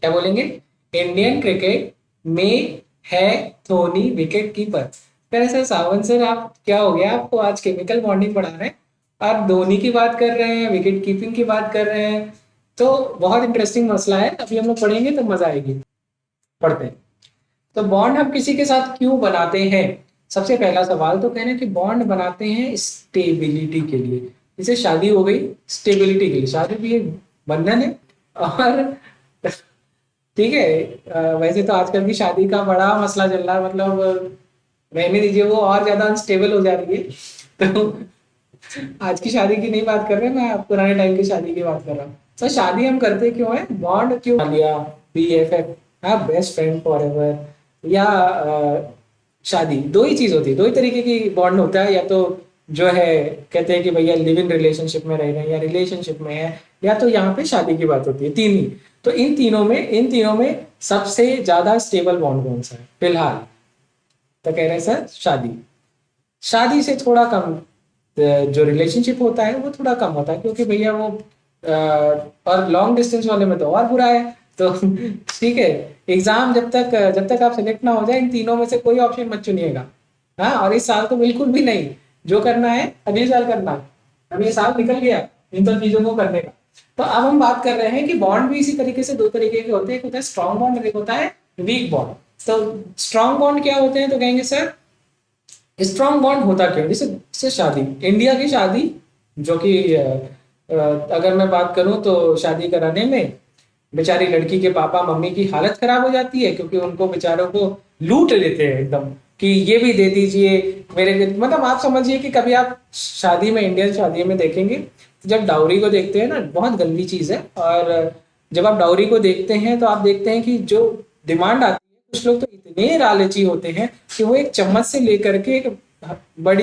क्या बोलेंगे? Indian cricket में है धोनी विकेट कीपर। फिर ऐसे सावन सर आप क्या हो गया, आपको आज केमिकल बॉन्डिंग पढ़ा रहे हैं, आप धोनी की बात कर रहे हैं, विकेट कीपिंग की बात कर रहे हैं। तो बहुत इंटरेस्टिंग मसला है, अभी हम लोग पढ़ेंगे तो मजा आएगी। पढ़ते हैं। तो बॉन्ड हम किसी के साथ क्यों बनाते हैं? सबसे पहला सवाल तो कहना कि बॉन्ड बनाते हैं स्टेबिलिटी के लिए। जैसे शादी हो गई, स्टेबिलिटी के लिए, शादी भी एक बंधन है। और ठीक है, वैसे तो आजकल की शादी का बड़ा मसला चल रहा है, मतलब रहने दीजिए, वो और ज्यादा अनस्टेबल हो जा रही है। तो आज की शादी की नहीं बात कर रहे, मैं पुराने टाइम की शादी की बात कर रहा हूँ। तो शादी हम करते क्यों है, बॉन्ड क्यों बना लिया? BFF, हाँ, बेस्ट फ्रेंड फॉर एवर, या शादी। दो ही चीज होती है, दो ही तरीके की बॉन्ड होता है। या तो जो है कहते हैं कि भैया लिव इन रिलेशनशिप में रह रहे हैं, या रिलेशनशिप में है, या तो यहाँ पे शादी की बात होती है। तीन ही। तो इन तीनों में सबसे ज्यादा स्टेबल बॉन्ड कौन सा है फिलहाल? तो कह रहे हैं सर शादी। शादी से थोड़ा कम जो रिलेशनशिप होता है वो थोड़ा कम होता है, क्योंकि भैया वो और लॉन्ग डिस्टेंस वाले में तो और बुरा है। तो ठीक है, एग्जाम जब तक आप सेलेक्ट ना हो जाए, इन तीनों में से कोई ऑप्शन मत चुनिएगा। हाँ, और इस साल तो बिल्कुल भी नहीं। जो करना है अगले साल करना। अब ये साल निकल गया इन सब चीजों को करने का। तो अब हम बात कर रहे हैं कि बॉन्ड भी इसी तरीके से दो तरीके के होते हैं, एक होता है स्ट्रॉन्ग बॉन्ड और एक होता है वीक बॉन्ड। तो स्ट्रॉन्ग बॉन्ड क्या होते हैं? तो कहेंगे सर स्ट्रॉन्ग बॉन्ड होता क्यों? जैसे शादी, इंडिया की शादी, जो कि अगर मैं बात करूं तो शादी कराने में बेचारी लड़की के पापा मम्मी की हालत खराब हो जाती है, क्योंकि उनको बेचारों को लूट लेते हैं एकदम, कि ये भी दे दीजिए मेरे लिए। मतलब आप समझिए कि कभी आप शादी में, इंडियन शादी में देखेंगे, तो जब डाउरी को देखते हैं ना, बहुत गंदी चीज है। और जब आप डाउरी को देखते हैं तो आप देखते हैं कि जो डिमांड आती है, कुछ लोग तो इतने लालची होते हैं कि वो एक चम्मच से लेकर के एक बड़ी सी